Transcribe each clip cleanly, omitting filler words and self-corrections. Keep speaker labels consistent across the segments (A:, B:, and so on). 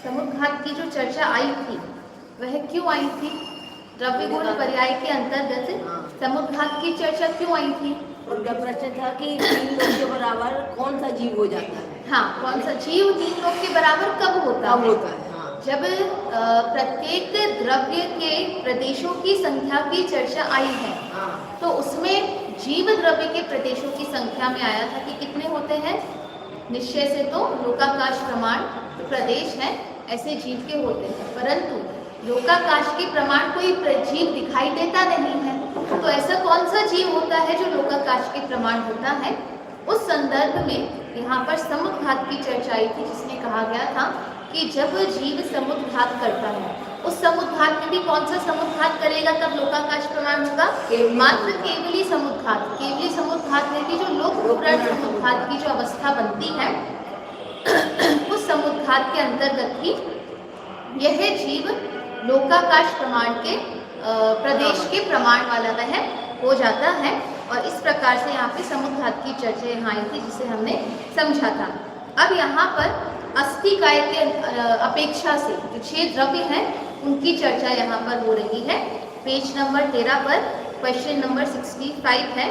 A: समुद्घात की जो चर्चा आई थी वह क्यों आई थी? द्रव्य गुण पर्याय के अंतर्गत समुद्घात की चर्चा क्यों आई थी?
B: उनका प्रश्न था कि 3 लोग के बराबर कौन सा जीव हो जाता है।
A: हाँ, कौन सा जीव 3 लोग के बराबर कब होता है?
B: हाँ।
A: जब प्रत्येक द्रव्य के प्रदेशों की संख्या की चर्चा आई है,
B: हाँ।
A: तो उसमें जीव द्रव्य के प्रदेशों की संख्या में आया था कि कितने होते हैं? निश्चय से तो लोकाकाश प्रमाण प्रदेश है ऐसे जीव के होते हैं, परंतु लोकाकाश के प्रमाण कोई जीव दिखाई देता नहीं है। तो ऐसा कौन सा जीव होता है जो लोकाकाश के प्रमाण होता है? उस संदर्भ में यहाँ पर समुद्घात की चर्चा आई थी, जिसमें कहा गया था कि जब जीव समुद्घात करता है, उस समुद्घात में भी कौन सा समुद्घात करेगा तब लोकाकाश प्रमाण होगा? मात्र केवली समुद्घात। केवली समुद्घात में भी जो लोक पूर्ण समुद्घात की जो अवस्था बनती है उस समुद्घात के अंतर्गत ही यह जीव लोकाकाश प्रमाण के प्रदेश के प्रमाण वाला वह हो जाता है। और इस प्रकार से यहाँ पे समुद्घात की चर्चा यहाँ आई थी, जिसे हमने समझा था। अब यहाँ पर अस्थिकाय के अपेक्षा से जो 6 द्रव्य हैं उनकी चर्चा यहाँ पर हो रही है। पेज नंबर 13 पर क्वेश्चन नंबर 65 है।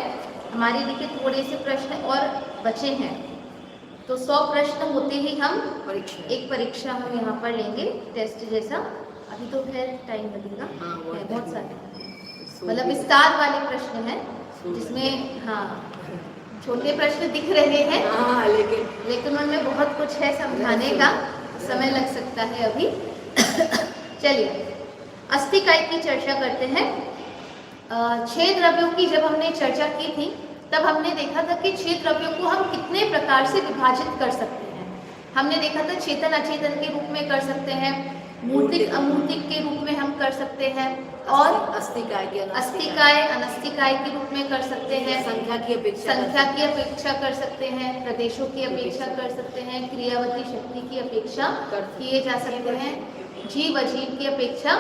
A: हमारे लिए थोड़े से प्रश्न और बचे हैं, तो 100 प्रश्न होते ही हम एक परीक्षा हम यहाँ पर लेंगे, टेस्ट जैसा। अभी तो खैर टाइम लगेगा, बहुत सारे मतलब विस्तार वाले प्रश्न हैं, जिसमें हाँ छोटे प्रश्न दिख रहे हैं, लेकिन उनमें बहुत कुछ है समझाने का, समय लग सकता है अभी। चलिए अस्थिकाय की चर्चा करते हैं। 6 द्रव्यों की जब हमने चर्चा की थी तब हमने देखा था कि 6 द्रव्यों को हम कितने प्रकार से विभाजित कर सकते हैं। हमने देखा था चेतन अचेतन के रूप में कर सकते हैं, मूर्तिक अमूर्तिक के रूप में हम कर सकते हैं, और अस्थिकाय अनस्थिकाय के रूप में कर सकते हैं, संख्या की अपेक्षा कर सकते हैं, प्रदेशों की अपेक्षा कर सकते हैं, क्रियावती शक्ति की अपेक्षा किए जा सकते हैं, जीव अजीव की अपेक्षा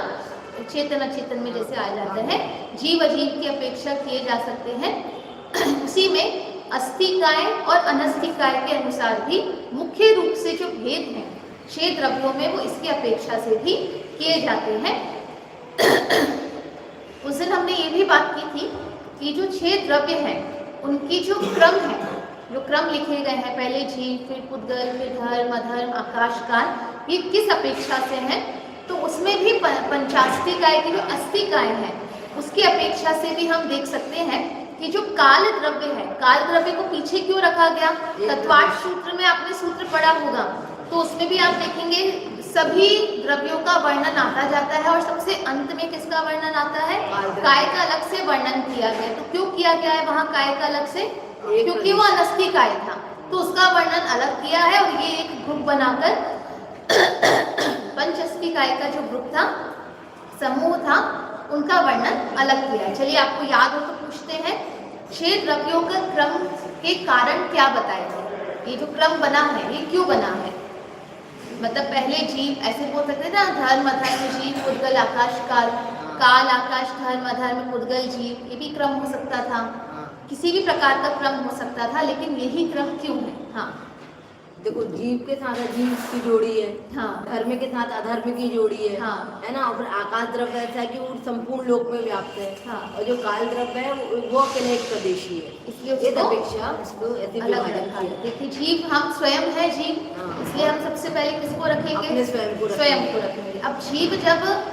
A: चेतन अचेतन में जैसे आ जाते हैं, जीव अजीव की अपेक्षा किए जा सकते हैं। उसी में अस्थिकाय और अनस्थिकाय के अनुसार भी मुख्य रूप से जो भेद हैं 6 द्रव्यों में, वो इसकी अपेक्षा से भी किए जाते हैं। उस दिन हमने ये भी बात की थी कि जो 6 द्रव्य हैं उनकी जो क्रम है, जो क्रम लिखे गए हैं, पहले जीव, फिर पुद्गल, फिर धर्म, अधर्म, आकाश, काल, ये किस अपेक्षा से हैं? तो उसमें भी पंचास्थिकाय की जो अस्थिकाय है उसकी अपेक्षा से भी हम देख सकते हैं कि जो काल द्रव्य है, काल द्रव्य को पीछे क्यों रखा गया? तत्वार्थ सूत्र में आपने सूत्र पढ़ा होगा, तो उसमें भी आप देखेंगे सभी द्रव्यों का वर्णन आता जाता है और सबसे अंत में किसका वर्णन आता है? काय का अलग से वर्णन किया गया। तो क्यों किया गया है वहाँ काय का अलग से? क्योंकि वो अनस्थिकाय था, तो उसका वर्णन अलग किया है। और ये एक ग्रुप बनाकर पंचस्थिकाय का जो ग्रुप था, समूह था, उनका वर्णन अलग किया है। चलिए आपको याद हो तो पूछते हैं, 6 द्रव्यों का क्रम के कारण क्या बताए थे? ये जो क्रम बना है ये क्यों बना है? मतलब पहले जीव, ऐसे बोल सकते ना, धर्म अधर्म जीव पुद्गल आकाश काल, काल आकाश धर्म अधर्म पुद्गल जीव, ये भी क्रम हो सकता था, किसी भी प्रकार का क्रम हो सकता था, लेकिन यही क्रम क्यों है? हाँ
B: देखो, जीव के साथ अजीव की जोड़ी है,
A: हाँ,
B: धर्म के साथ अधर्म की जोड़ी है,
A: हाँ,
B: है ना। और फिर आकाश द्रव्य ऐसा है कि वो संपूर्ण लोक में व्याप्त है,
A: हाँ,
B: और जो काल द्रव्य है वो अकेले एक प्रदेशी है,
A: इसलिए
B: अपेक्षा उसको
A: अलग रखा है। देखिए जीव, हम स्वयं है जीव, इसलिए हम सबसे पहले किसको रखेंगे?
B: अपने स्वयं को
A: रखेंगे। अब जीव, जब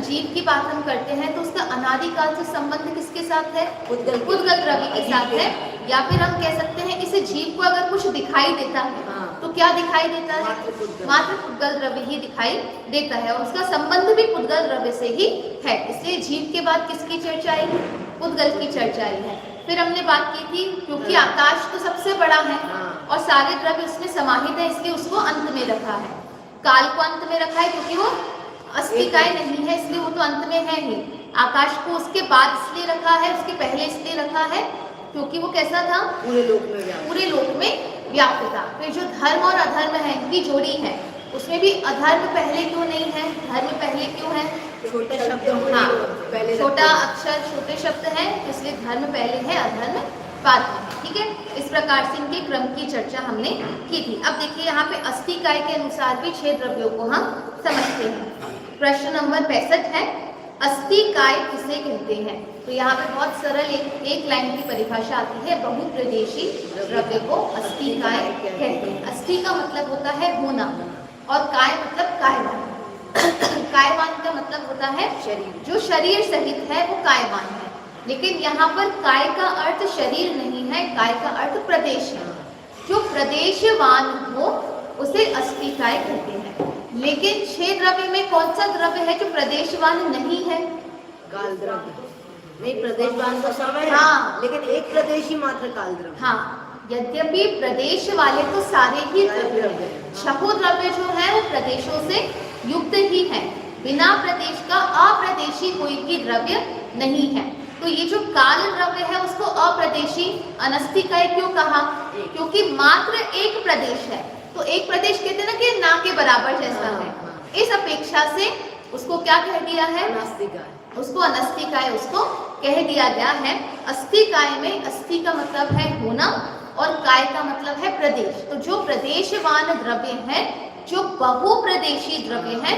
A: जीव की बात हम करते हैं तो उसका अनादिकाल से संबंध किसके साथ है? पुद्गल द्रव्य के साथ है। या फिर हम कह सकते हैं इस जीव को अगर कुछ दिखाई देता है तो क्या दिखाई देता है? मात्र पुद्गल द्रव्य ही दिखाई देता है, और उसका संबंध भी पुद्गल द्रव्य से ही है। इसलिए जीव के बाद किसकी चर्चा आई? पुद्गल की चर्चा आई है। फिर हमने बात की थी, क्योंकि आकाश तो सबसे बड़ा है और सारे द्रव्य उसमें समाहित है, इसलिए उसको अंत में रखा है। काल को अंत में रखा है क्योंकि वो अस्थिकाय नहीं है, इसलिए वो तो अंत में है ही। आकाश को उसके बाद इसलिए रखा है, उसके पहले इसलिए रखा है क्योंकि वो कैसा था? पूरे लोक में व्याप्त था। फिर जो धर्म और अधर्म है, इनकी जोड़ी है, उसमें भी अधर्म पहले क्यों नहीं है, धर्म पहले क्यों है? छोटे शब्द, हाँ, छोटा अक्षर छोटे शब्द है, इसलिए धर्म पहले है, अधर्म पाते हैं। ठीक है, इस प्रकार से इनके क्रम की चर्चा हमने की थी। अब देखिए यहाँ पे अस्थिकाय के अनुसार भी 6 द्रव्यों को हम समझते हैं। प्रश्न नंबर 65 है, अस्थिकाय किसे कहते हैं? तो यहाँ पे बहुत सरल एक लाइन की परिभाषा आती है, बहुप्रदेशी द्रव्य को अस्थिकाय कहते हैं। अस्थि का मतलब होता है होना और काय मतलब कायवान। कायवान का मतलब होता है
B: शरीर,
A: जो शरीर सहित है वो कायवान है। लेकिन यहाँ पर काय का अर्थ शरीर नहीं है, काय का अर्थ प्रदेश है। जो प्रदेशवान हो उसे अस्थिकाय कहते हैं। लेकिन 6 द्रव्य में कौन सा द्रव्य है जो प्रदेशवान नहीं है?
B: काल द्रव्य नहीं, प्रदेशवान तो सब है,
A: हाँ।
B: लेकिन एक प्रदेशी मात्र काल द्रव्य।
A: हाँ, यद्यपि प्रदेश वाले तो सारे ही द्रव्य हैं, 6 द्रव्य जो है वो प्रदेशों से युक्त ही है। बिना प्रदेश का अप्रदेशी कोई भी द्रव्य नहीं है। तो ये जो काल द्रव्य है उसको अप्रदेशी अनस्थिकाय क्यों कहा? क्योंकि मात्र एक प्रदेश है। तो एक प्रदेश कहते हैं ना कि ना के बराबर जैसा है, इस अपेक्षा से उसको क्या कह दिया है?
B: अनस्थिकाय।
A: उसको अनस्थिकाय उसको कह दिया गया है। अस्थिकाय में अस्थि का मतलब है होना और काय का मतलब है प्रदेश। तो जो प्रदेशवान द्रव्य है, जो बहुप्रदेशी द्रव्य है,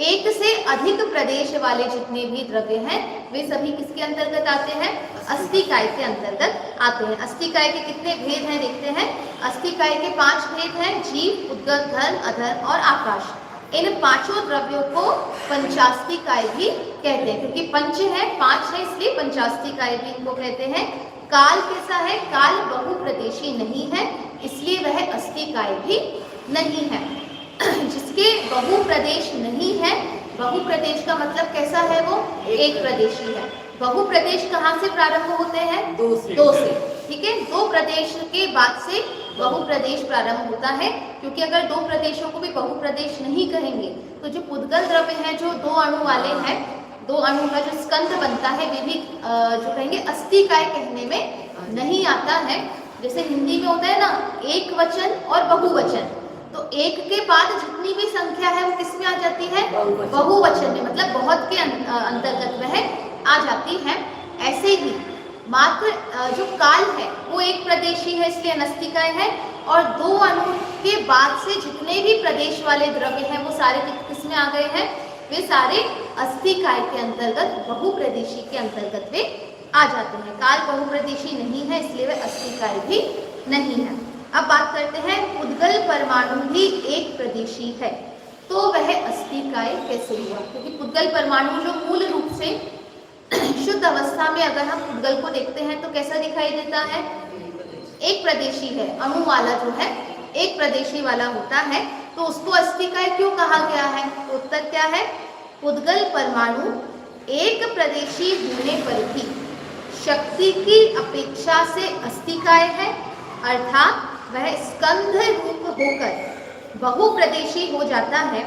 A: एक से अधिक प्रदेश वाले जितने भी द्रव्य हैं वे सभी किसके अंतर्गत आते हैं? अस्थिकाय के अंतर्गत आते हैं। अस्थिकाय के कितने भेद हैं देखते हैं। अस्थिकाय के 5 भेद हैं, जीव, उद्गत, धर्म, अधर्म और आकाश। इन 5 द्रव्यों को पंचास्थिकाय भी कहते हैं, क्योंकि पंच है 5 है इसलिए पंचास्थिकाय भी इनको कहते हैं। काल कैसा है? काल बहुप्रदेशी नहीं है इसलिए वह अस्थिकाय भी नहीं है। जिसके बहुप्रदेश नहीं है, बहुप्रदेश का मतलब कैसा है? वो एक प्रदेशी है। बहुप्रदेश कहाँ से प्रारंभ होते हैं?
B: 2
A: से। ठीक है, 2 प्रदेश के बाद से बहुप्रदेश प्रारंभ होता है। क्योंकि अगर 2 प्रदेशों को भी बहुप्रदेश नहीं कहेंगे तो जो पुद्गल द्रव्य हैं, जो 2 अणु वाले हैं, 2 अणु का जो स्कंध बनता है वे भी जो कहेंगे अस्थिकाय कहने में नहीं आता है। जैसे हिंदी में होता है ना एक वचन और बहुवचन, तो एक के बाद जितनी भी संख्या है वो किस में आ जाती है? बहुवचन में, मतलब बहुत के अंतर्गत वह आ जाती है। ऐसे ही मात्र जो काल है वो एक प्रदेशी है इसलिए अनस्थिकाय है, और 2 अणु के बाद से जितने भी प्रदेश वाले द्रव्य हैं वो सारे किस में आ गए हैं? वे सारे अस्थिकाय के अंतर्गत, बहुप्रदेशी के अंतर्गत वे आ जाते हैं। काल बहुप्रदेशी नहीं है इसलिए वह अस्थिकाय भी नहीं है। अब बात करते हैं पुद्गल परमाणु भी एक प्रदेशी है तो वह अस्थिकाय कैसे हुआ? क्योंकि पुद्गल परमाणु जो मूल रूप से शुद्ध अवस्था में अगर हम पुद्गल को देखते हैं तो कैसा दिखाई देता है? एक प्रदेशी है, अणु वाला जो है एक प्रदेशी वाला होता है। तो उसको अस्थिकाय क्यों कहा गया है? तो उत्तर क्या है? पुद्गल परमाणु एक प्रदेशी होने पर भी शक्ति की अपेक्षा से अस्थिकाय है, अर्थात वह स्कंध रूप होकर बहुप्रदेशी हो जाता है।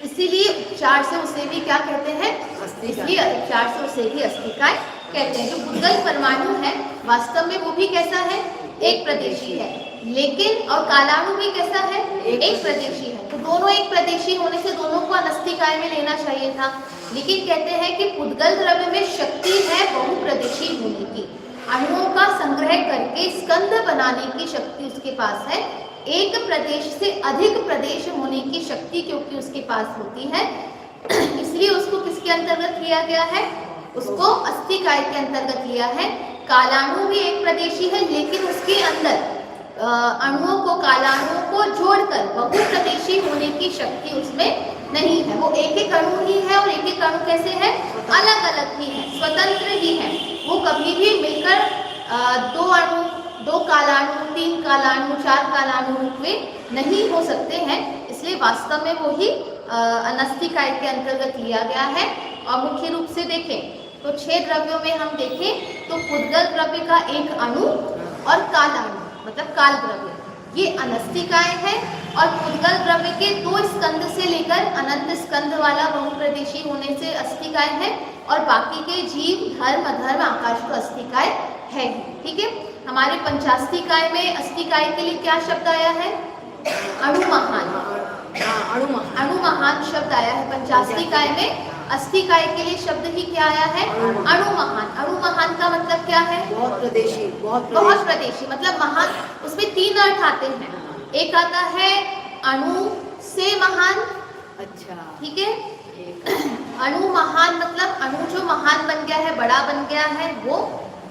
A: इसीलिए उपचार से उसे भी क्या कहते हैं? इसलिए उपचार से उसे भी अस्थिकाय कहते हैं। जो पुद्गल परमाणु है वास्तव में वो भी कैसा है? एक प्रदेशी है। लेकिन और कालाणु भी कैसा है? एक प्रदेशी है। तो दोनों एक प्रदेशी होने से दोनों को अनस्थिकाय में लेना चाहिए था। लेकिन कहते हैं कि पुद्गल द्रव्य में शक्ति है बहुप्रदेशी होने की, अणुओं का संग्रह करके स्कंध बनाने की शक्ति उसके पास है। एक प्रदेश से अधिक प्रदेश होने की शक्ति क्योंकि उसके पास होती है, इसलिए उसको किसके अंतर्गत लिया गया है? उसको अस्थिकाय के अंतर्गत लिया है। कालाणु भी एक प्रदेशी है लेकिन उसके अंदर अणुओं को, कालाणुओं को जोड़कर बहुप्रदेशी होने की शक्ति उसमें नहीं है। वो एक एक अणु ही है और एक एक अणु कैसे है? अलग अलग ही है, स्वतंत्र ही है। वो कभी भी मिलकर 2 अणु, 2 कालाणु, 3 कालाणु, 4 कालाणु रूप में नहीं हो सकते हैं। इसलिए वास्तव में वो ही अनस्थिकाय के अंतर्गत लिया गया है। और मुख्य रूप से देखें तो 6 द्रव्यों में हम देखें तो पुद्गल द्रव्य का एक अणु और कालाणु मतलब काल द्रव्य ये अनस्थिकाय है, और पुद्गल द्रव्य के 2 स्कंद से लेकर अनंत स्कंद वाला बहुप्रदेशी होने से अस्थिकाय है, और बाकी के जीव, धर्म, अधर्म, आकाश तो अस्थिकाय है। ठीक है, हमारे पंचास्थिकाय में अस्थिकाय के लिए क्या शब्द आया है? अणुमहान। अणुमहान शब्द आया है। पंचास्थिकाय में अस्थिकाय के लिए शब्द ही क्या आया है? अणुमहान। अणुमहान का मतलब क्या है?
B: बहुत प्रदेशी,
A: बहुत प्रदेशी। मतलब महान, उसमें 3 अर्थ आते हैं। एक आता है अणु से महान,
B: अच्छा,
A: ठीक है। अणु महान मतलब अणु जो महान बन गया है, बड़ा बन गया है वो।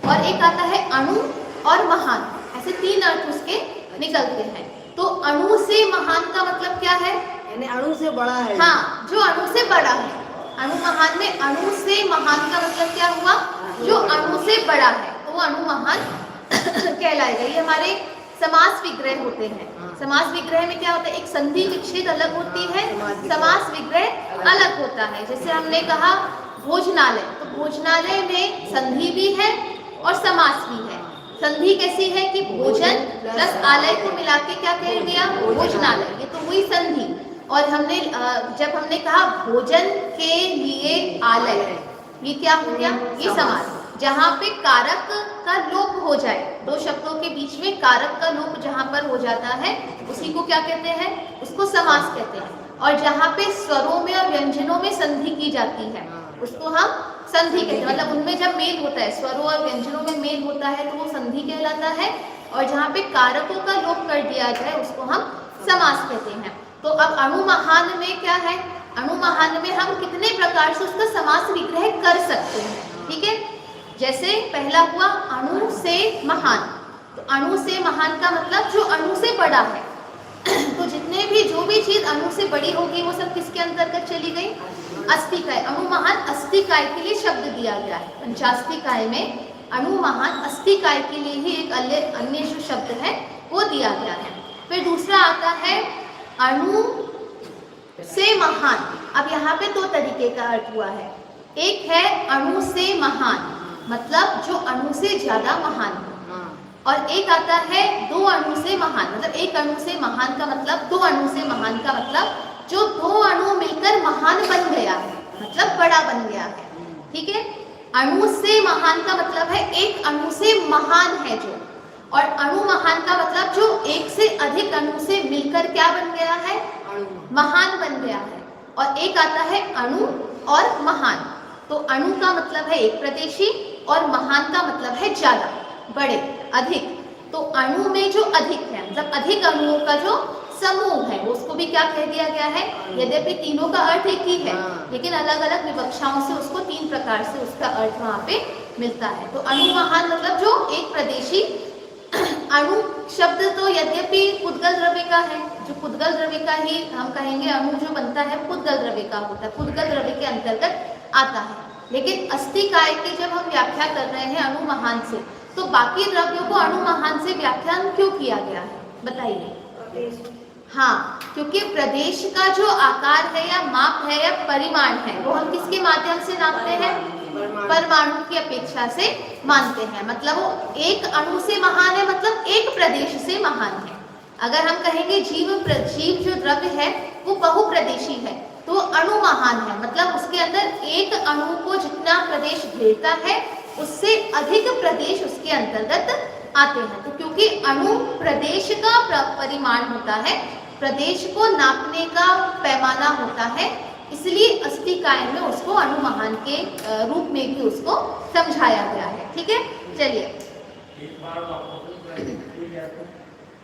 A: और एक आता है अणु और महान, ऐसे 3 अर्थ उसके निकलते हैं। तो अणु से महान का मतलब क्या है?
B: यानी अणु से बड़ा है।
A: हाँ, जो अणु से बड़ा है। अणु महान में अणु से महान का मतलब क्या हुआ? जो अणु से बड़ा है, तो वो अणु महान कहलाएगा। ये हमारे समास विग्रह होते हैं। समास विग्रह में क्या होता है? एक संधि विच्छेद अलग होती है, समास विग्रह अलग होता है। जैसे हमने कहा भोजनालय, तो भोजनालय में संधि भी है और समास भी है। संधि कैसी है कि भोजन प्लस आलय को मिला के क्या कह दिया? भोजनालय। ये तो हुई संधि। और हमने जब हमने कहा भोजन के लिए आलय, ये क्या हो गया? ये समास। जहाँ पे कारक का लोप हो जाए, 2 शब्दों के बीच में कारक का लोप जहाँ पर हो जाता है, उसी को क्या कहते हैं? उसको समास कहते हैं। और जहाँ पे स्वरों में और व्यंजनों में संधि की जाती है, उसको हम संधि कहते हैं। मतलब उनमें जब मेल होता है, स्वरों और व्यंजनों में मेल होता है, तो वो संधि कहलाता है। और जहाँ पे कारकों का लोप कर दिया जाए, उसको हम समास कहते हैं। तो अब अणुमहान में क्या है? अणुमहान में हम कितने प्रकार से उसका समास विग्रह कर सकते हैं, ठीक है। जैसे पहला हुआ अणु से महान। तो अणु से महान का मतलब जो अणु से बड़ा है। तो जितने भी जो भी चीज अणु से बड़ी होगी वो सब किसके अंतर्गत चली गई? अस्थिकाय। अणुमहान अस्थिकाय के लिए शब्द दिया गया है। पंचास्थिकाय में अणुमहान अस्थिकाय के लिए ही एक अन्य जो शब्द है वो दिया गया है। फिर दूसरा आता है अणु से महान। अब यहाँ पे 2 तरीके का अर्थ हुआ है। एक है अणु से महान, मतलब जो अणु से ज्यादा महान हो। और एक आता है 2 अणु से महान, मतलब एक अणु से महान का मतलब 2 अणु से महान का मतलब जो 2 अणु मिलकर महान बन गया है, मतलब बड़ा बन गया है, ठीक है। अणु से महान का मतलब है एक अणु से महान है जो, और अणु महान का मतलब जो एक से अधिक अणु से मिलकर क्या बन गया है? महान बन गया है। और एक आता है अणु और महान। तो अणु का मतलब है एक प्रदेशी और महान का मतलब है ज्यादा, बड़े, अधिक। तो अणु में जो अधिक है, मतलब अधिक अणुओं का जो समूह है, उसको भी क्या कह दिया गया है? यद्यपि तीनों का अर्थ एक ही है, लेकिन अलग अलग विवक्षाओं से उसको 3 प्रकार से उसका अर्थ वहाँ पे मिलता है। तो अणु महान मतलब जो एक प्रदेशी। अणु शब्द तो यद्यपि पुद्गल द्रव्य का है, जो पुद्गल द्रव्य का ही हम कहेंगे। अणु जो बनता है पुद्गल द्रव्य का होता है, पुद्गल द्रव्य के अंतर्गत आता है। लेकिन अस्थिकाय की जब हम व्याख्या कर रहे हैं अणु महान से, तो बाकी द्रव्यों को अणु महान से व्याख्यान क्यों किया गया है? बताइए। हाँ, क्योंकि प्रदेश का जो आकार है या माप है या परिमाण है, वो हम किसके माध्यम से नापते हैं? परमाणु की अपेक्षा से मानते हैं। मतलब वो एक अणु से महान है, मतलब एक प्रदेश से महान है। अगर हम कहेंगे जीव जो द्रव्य है वो बहुप्रदेशी है, तो अणु महान है, मतलब उसके अंदर एक अणु को जितना प्रदेश घेरता है उससे अधिक प्रदेश उसके अंतर्गत आते हैं। तो क्योंकि अणु प्रदेश का परिमाण होता है, प्रदेश को नापने का पैमाना होता है, इसलिए अस्थिकाय में उसको अणु महान के रूप में भी उसको समझाया गया है, ठीक है। चलिए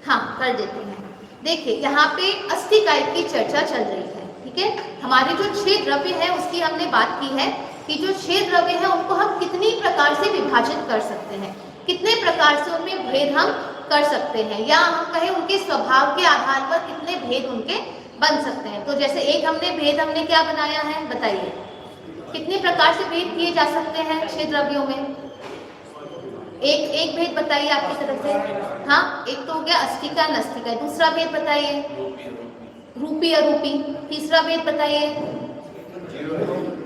A: हाँ, कर देते हैं। देखिए यहाँ पे अस्थिकाय की चर्चा चल रही है, ठीक है। हमारे जो 6 द्रव्य है उसकी हमने बात की है कि जो 6 द्रव्य है उनको हम कितनी प्रकार से विभाजित कर सकते हैं, कितने प्रकार से उनमें भेद हम कर सकते हैं, या हम कहें उनके स्वभाव के आधार पर कितने भेद उनके बन सकते हैं। तो जैसे एक हमने क्या बनाया है? बताइए, कितने प्रकार से भेद किए जा सकते हैं 6 द्रव्यों में? एक भेद बताइए आपकी तरफ से। हाँ, एक तो हो गया अस्थिका नस्थिका। दूसरा भेद बताइए, रूपी अरूपी। तीसरा भेद बताइए,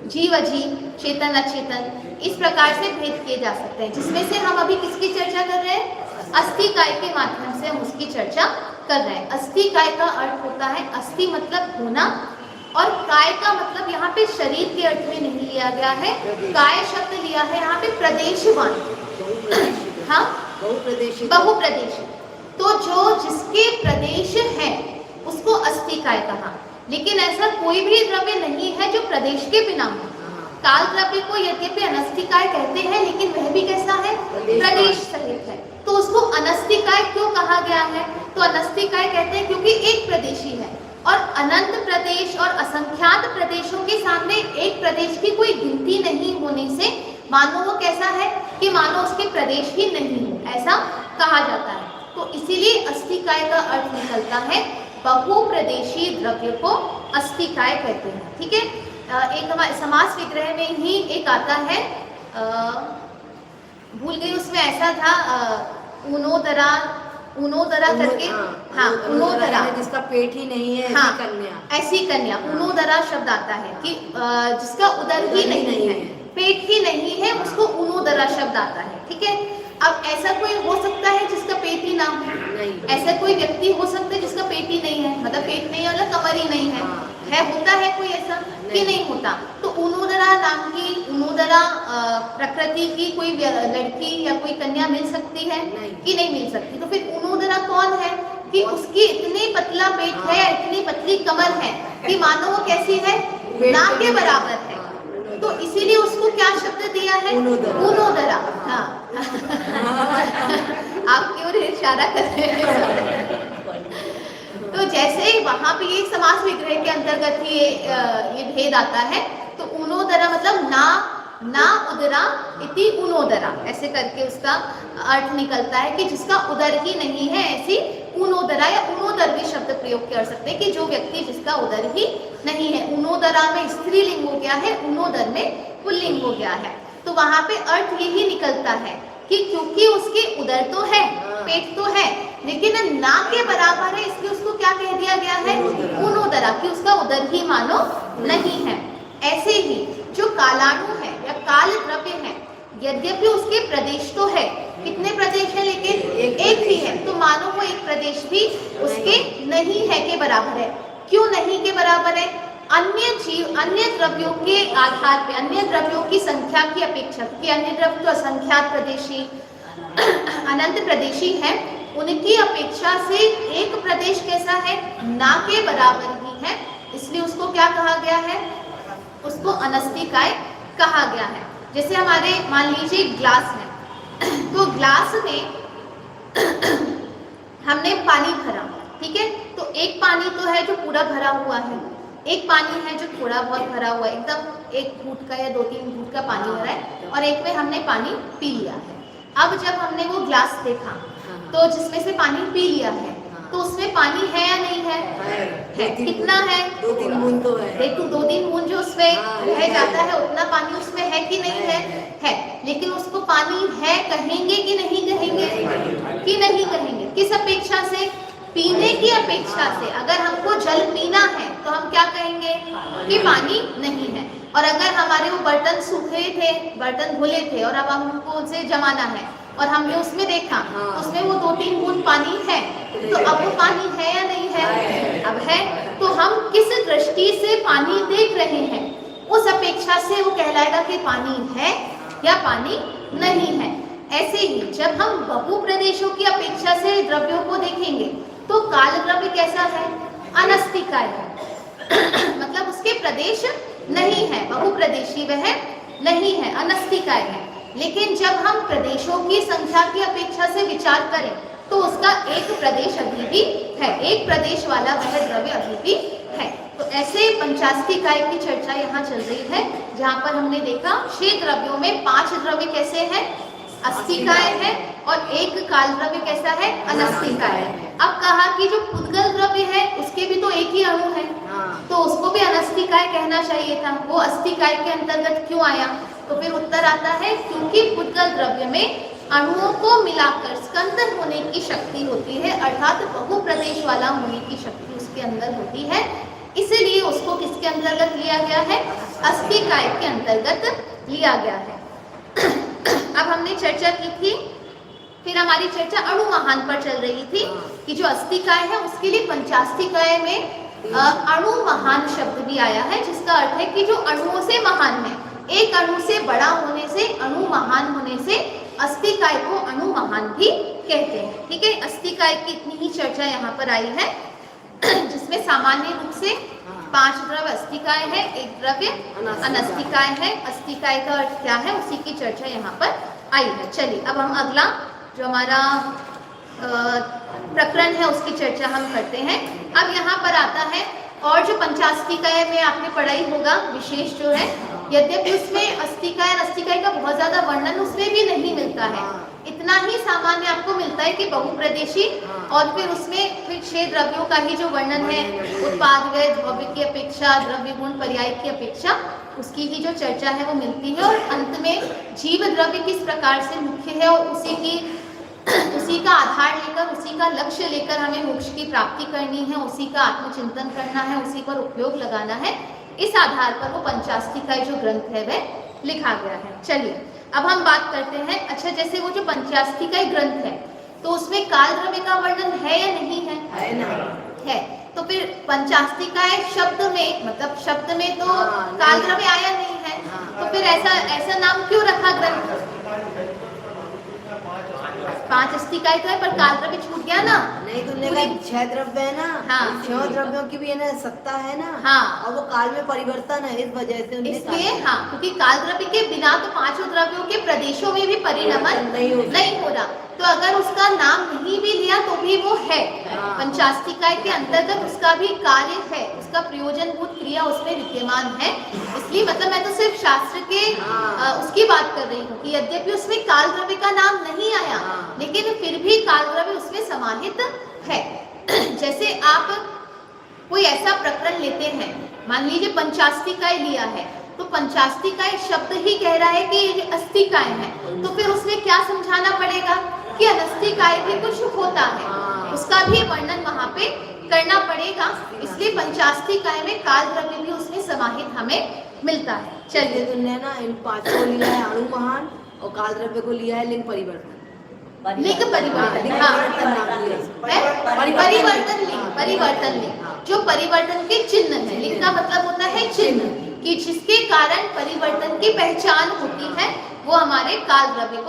A: जीव अजीव, चेतन अचेतन। इस प्रकार से भेद किए जा सकते हैं, जिसमें से हम अभी किसकी चर्चा कर रहे हैं? अस्थिकाय के माध्यम से हम उसकी चर्चा कर रहे हैं। अस्थिकाय का अर्थ होता है, अस्थि मतलब होना, और काय का मतलब यहाँ पे शरीर के अर्थ में नहीं लिया गया है, काय शब्द लिया है यहाँ पे प्रदेशवान। हाँ, बहुप्रदेशी। तो जो जिसके प्रदेश है उसको अस्थिकाय कहा। लेकिन ऐसा कोई भी द्रव्य नहीं है जो प्रदेश के बिना हो। काल द्रव्य को यद्यपि अनस्तिकाय कहते हैं, लेकिन वह भी कैसा है? प्रदेश सहित है। तो उसको अनस्तिकाय क्यों कहा गया है? तो अनस्तिकाय कहते हैं क्योंकि एक प्रदेशी है, और अनंत प्रदेश और असंख्यात प्रदेशों के सामने एक प्रदेश की कोई गिनती नहीं होने से मानो वो कैसा है कि मानो उसके प्रदेश ही नहीं हो, ऐसा कहा जाता है। तो इसीलिए अस्तिकाय का अर्थ निकलता है बहुप्रदेशी द्रव्य को अस्तिकाय कहते हैं। ठीक है, एक हमारे समास विग्रह में ही एक आता है, भूल गई, उसमें ऐसा था उनोदरा करके, हाँ उनोदरा,
B: जिसका पेट ही नहीं है,
A: हाँ,
B: ऐसी कन्या,
A: ऐसी कन्या, उनोदरा शब्द आता है कि जिसका उदर ही नहीं है, पेट ही नहीं है, उसको उनोदरा शब्द आता है। ठीक है, अब ऐसा कोई हो सकता है जिसका पेट ही ना हो? ऐसा कोई व्यक्ति हो सकता है जिसका पेट ही नहीं है, मतलब पेट नहीं है, कमर ही नहीं है, होता है कोई ऐसा कि नहीं होता? तो उनोदरा नाम की, उनोदरा प्रकृति की कोई लड़की या कोई कन्या मिल सकती है कि नहीं मिल सकती? तो फिर उनोदरा कौन है कि उसकी इतनी पतला पेट है या इतनी पतली कमर है कि मानो वो कैसी है? ना के बराबर है। तो इसीलिए उसको क्या शब्द दिया है? उनोदरा। हाँ आप क्यों इशारा कर रहे हैं? तो जैसे वहां पे ये समास विग्रह के अंतर्गत ही ये भेद आता है। तो उनोदरा मतलब ना उदरा इति उनोदरा, ऐसे करके उसका अर्थ निकलता है कि जिसका उदर ही नहीं है, ऐसी उनोदरा या उनोदर भी शब्द प्रयोग कर सकते हैं कि जो व्यक्ति जिसका उदर ही नहीं है। उनोदरा में स्त्रीलिंग हो गया है, उनोदर में पुल्लिंग हो गया है। तो वहां पे अर्थ यही निकलता है कि क्योंकि उसके उदर तो है, पेट तो है, लेकिन ना के बराबर है, इसलिए उसको क्या कह दिया गया है? उनोदरा, कि उसका उदर ही मानो नहीं है। ऐसे ही जो कालाणु है या काल द्रव्य है, यद्यपि उसके प्रदेश तो है, कितने प्रदेश है? लेकिन एक ही है, तो मानो वो एक प्रदेश भी उसके नहीं है के बराबर है। क्यों नहीं के बराबर है? अन्य द्रव्यों के आधार पे, अन्य द्रव्यों की संख्या की अपेक्षा, क्योंकि अन्य द्रव्य तो असंख्यात प्रदेशी, अनंत प्रदेशी है, उनकी अपेक्षा से एक प्रदेश कैसा है? ना के बराबर ही है, इसलिए उसको क्या कहा गया है? उसको अनस्तिकाय कहा गया है। जैसे हमारे मान लीजिए ग्लास है, तो ग्लास में हमने पानी भरा, ठीक है, तो एक पानी तो है जो पूरा भरा हुआ है, एक पानी है जो थोड़ा बहुत भरा हुआ है, एकदम 1 घूंट का या 2-3 घूंट का पानी भरा है, और एक में हमने पानी पी लिया है। अब जब हमने वो ग्लास देखा तो जिसमें से पानी पी लिया है, तो उसमें पानी है या नहीं है? है। कितना है?
B: 2-3 बूंद तो है।
A: देखो 2-3 बूंद जो उसमें रह जाता है, उतना पानी उसमें है कि नहीं है? है। लेकिन उसको पानी है कहेंगे कि नहीं कहेंगे? कि नहीं कहेंगे। किस अपेक्षा से? पीने की अपेक्षा से। अगर हमको जल पीना है तो हम क्या कहेंगे? कि पानी नहीं है। और अगर हमारे वो बर्तन सूखे थे, बर्तन धुले थे, और अब हमको उसे जमाना है, और हमने उसमें देखा उसमें वो 2-3 बूंद पानी है, तो अब वो पानी है या नहीं है? अब है। तो हम किस दृष्टि से पानी देख रहे हैं, उस अपेक्षा से वो कहलाएगा कि पानी है या पानी नहीं है। ऐसे ही जब हम बहु प्रदेशों की अपेक्षा से द्रव्यों को देखेंगे तो काल द्रव्य कैसा है? अनस्तिकाय है मतलब उसके प्रदेश नहीं है, बहु प्रदेशी वह नहीं है, अनस्तिकाय है। लेकिन जब हम प्रदेशों की संख्या की अपेक्षा से विचार करें तो उसका एक प्रदेश अभी भी है, एक प्रदेश वाला वह द्रव्य अभी भी है। तो ऐसे पंचास्तिकाय की चर्चा यहाँ चल रही है, जहाँ पर हमने देखा 6 द्रव्यों में 5 द्रव्य कैसे हैं? अस्तिकाय है, और एक काल द्रव्य कैसा है? अनस्तिकाय है। अब कहा कि जो पुद्गल द्रव्य है उसके भी तो एक ही अणु है, तो उसको भी अनस्तिकाय कहना चाहिए था, वो अस्तिकाय के अंतर्गत क्यों आया? तो फिर उत्तर आता है क्योंकि पुद्गल द्रव्य में अणुओं को मिलाकर स्कंदन होने की शक्ति होती है, अर्थात बहु प्रदेश वाला होने की शक्ति उसके अंदर होती है, इसलिए उसको किसके अंतर्गत लिया गया है? अस्तिकाय के अंतर्गत लिया गया है। अब हमने चर्चा की थी, फिर हमारी चर्चा अणु महान पर चल रही थी कि जो अस्तिकाय है उसके लिए पंचास्तिकाय में अणु महान शब्द भी आया है, जिसका अर्थ है कि जो अणुओं से महान है, एक अणु से बड़ा होने से, अणु महान होने से अस्तिकाय को अणु महान भी कहते हैं। ठीक है, अस्तिकाय की इतनी ही चर्चा यहाँ पर आई है, जिसमें सामान्य रूप से 5 द्रव्य अस्थिकाय है, 1 द्रव्य अनस्थिकाय है। अस्थिकाय का अर्थ क्या है, उसी की चर्चा यहाँ पर आई है। चलिए अब हम अगला जो हमारा प्रकरण है उसकी चर्चा हम करते हैं। अब यहाँ पर आता है, और जो पंचास्थिकाय में आपने पढ़ाई होगा विशेष जो है, यद्यपि उसमें अस्थिकाय और अस्थिकाय का बहुत ज्यादा वर्णन उसमें भी नहीं मिलता है, इतना ही सामान्य आपको मिलता है कि बहुप्रदेशी, और फिर उसमें फिर 6 द्रव्यों का ही जो वर्णन है, उत्पाद व्यय द्रव्य की अपेक्षा, द्रव्य गुण पर्याय की अपेक्षा उसकी ही जो चर्चा है वो मिलती है। और अंत में जीव द्रव्य किस प्रकार से मुख्य है और उसी का आधार लेकर, उसी का लक्ष्य लेकर हमें मोक्ष की प्राप्ति करनी है, उसी का आत्मचिंतन करना है, उसी पर उपयोग लगाना है, इस आधार पर वो पंचास्थिकाय जो ग्रंथ है वह लिखा गया है। चलिए अब हम बात करते हैं, अच्छा जैसे वो जो पंचास्थिकाय ग्रंथ है तो उसमें काल द्रव्य का वर्णन है या नहीं है? है। तो फिर पंचास्थिकाय शब्द में, मतलब शब्द में तो काल द्रव्य आया नहीं है, तो फिर ऐसा नाम क्यों रखा ग्रंथ? 5 अस्थिकाय तो है पर काल द्रव्य छूट गया ना।
B: नहीं तुमने कहा 6 द्रव्य है ना,
A: हाँ।
B: 6 द्रव्यों की भी है ना सत्ता है ना,
A: हाँ।
B: और वो काल में परिवर्तन है, इस वजह से उन्हें
A: इसलिए हाँ, क्योंकि काल द्रव्य के बिना तो 5 द्रव्यों के प्रदेशों में भी परिणमन नहीं हो रहा, तो अगर उसका नाम नहीं भी लिया तो भी वो है। पंचास्थिकाय के अंतर्गत उसका भी कार्य है, उसका प्रयोजनभूत क्रिया उसमें विद्यमान है। इसलिए मतलब मैं तो सिर्फ शास्त्र के उसकी बात कर रही हूँ कि यद्यपि उसमें काल द्रव्य का नाम नहीं आया, लेकिन फिर भी काल द्रव्य उसमें समाहित है। जैसे आप कोई ऐसा प्रकरण लेते हैं, मान लीजिए पंचास्थिकाय लिया है, तो पंचास्थिकाय शब्द ही कह रहा है कि अस्थिकाय है, तो फिर उसमें क्या समझाना पड़ेगा कि अनस्थिकाय भी कुछ होता है, उसका भी वर्णन वहाँ पे करना पड़ेगा। इसलिए पंचास्थिकाय में काल द्रव्य भी उसमें समाहित हमें मिलता है। चलिए
B: तुमने ना इन 5 को लिया है अणु महान, और काल द्रव्य को लिया है लिंग परिवर्तन।
A: लिंग परिवर्तन, परिवर्तन लिंग, जो परिवर्तन के चिन्ह है। लिंग का मतलब होता है चिन्ह, कि जिसके कारण परिवर्तन की पहचान होती है, वो हमारे काल द्रव्य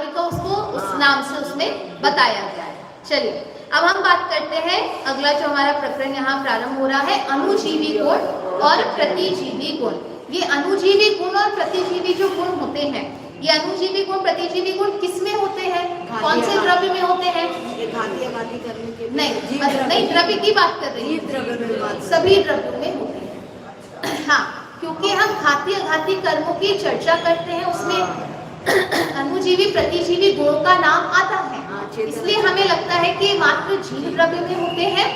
A: को उसको उस नाम से उसमें बताया गया है। चलिए अब हम बात करते हैं, अगला जो हमारा प्रकरण यहाँ प्रारंभ हो रहा है, अणुजीवी गुण और प्रतिजीवी गुण। ये अणुजीवी गुण और प्रतिजीवी जो गुण होते हैं, ये अणुजीवी गुण प्रतिजीवी गुण किस में होते हैं, कौन से द्रव्य में होते हैं? नहीं, द्रव्य की बात कर रही हूँ, सभी द्रव्यों में होते हैं। हाँ, क्योंकि हम घाती अघाती कर्मों की चर्चा करते हैं, उसमें अणुजीवी प्रतिजीवी गुणों का नाम आता है, इसलिए हमें लगता है कि मात्र जीव द्रव्य में होते हैं,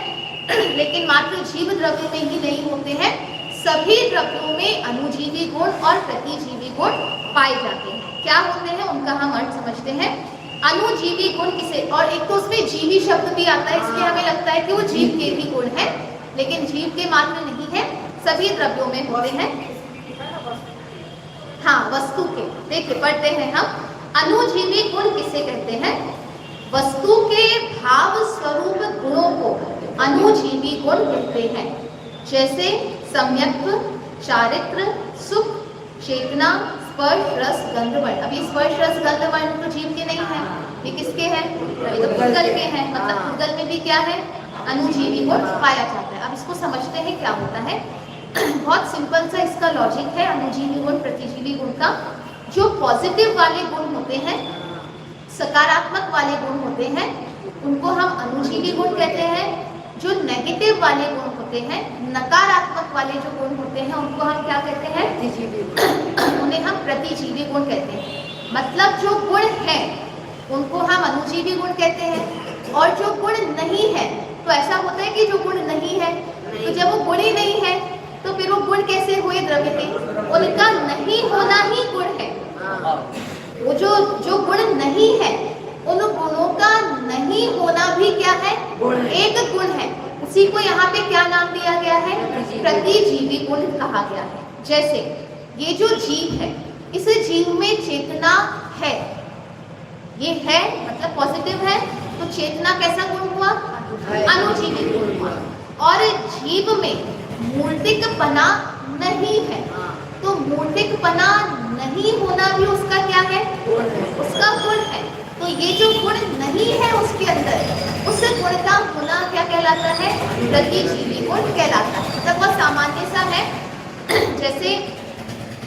A: लेकिन मात्र जीव द्रव्य में ही नहीं होते हैं, सभी द्रव्यों में अणुजीवी गुण और प्रतिजीवी गुण पाए जाते हैं। क्या होते हैं उनका हम अर्थ समझते हैं। अणुजीवी गुण किसे, और एक तो उसमें जीवी शब्द भी आता है, इसलिए हमें लगता है कि वो जीव के भी गुण है, लेकिन जीव के मात्र नहीं है, सभी द्रव्यों में होते हैं। हाँ, वस्तु के, देखिए पढ़ते हैं हम, अणुजीवी गुण किसे कहते हैं? वस्तु के भाव स्वरूप गुणों को अणुजीवी गुण कहते हैं, जैसे सम्यक्त्व, चारित्र, सुख, चेतना, स्पर्श, रस, गंध, वर्ण। अब ये स्पर्श, रस, गंध, वर्ण तो जीव के नहीं है, ये किसके हैं? ये तो भूतगल के हैं, मतलब भूतगल में भी क्या है? अणुजीवी गुण पाया जाता है। अब इसको समझते हैं क्या होता है। बहुत सिंपल सा इसका लॉजिक है अणुजीवी गुण प्रतिजीवी गुण का। जो पॉजिटिव वाले गुण होते हैं, सकारात्मक वाले गुण होते हैं, उनको हम अणुजीवी गुण कहते हैं। जो नेगेटिव वाले गुण होते हैं, नकारात्मक वाले जो गुण होते हैं, उनको हम क्या कहते हैं? प्रतिजीवी गुण। उन्हें हम प्रतिजीवी गुण कहते हैं। मतलब जो गुण है उनको हम अणुजीवी गुण कहते हैं, और जो गुण नहीं है, तो ऐसा होता है कि जो गुण नहीं है, तो जब वो गुण ही नहीं है तो फिर वो गुण कैसे हुए द्रव्य के? उनका नहीं होना ही गुण है। वो जो गुण नहीं है, उन गुणों का नहीं होना भी क्या है? एक गुण है। उसी को यहाँ पे क्या नाम दिया गया है? प्रतिजीवी गुण कहा गया है। जैसे ये जो जीव है, इस जीव में चेतना है, ये है मतलब पॉजिटिव है, तो चेतना कैसा गुण हुआ? अणुजीवी गुण हुआ। और जीव में मूर्तिकपना नहीं है, तो मूर्तिकपना नहीं होना भी उसका क्या है? उसका गुण है। तो ये जो गुण नहीं है उसके अंदर, उस गुण का होना क्या कहलाता है? प्रतिजीवी गुण कहलाता है। मतलब बहुत सामान्य सा है। जैसे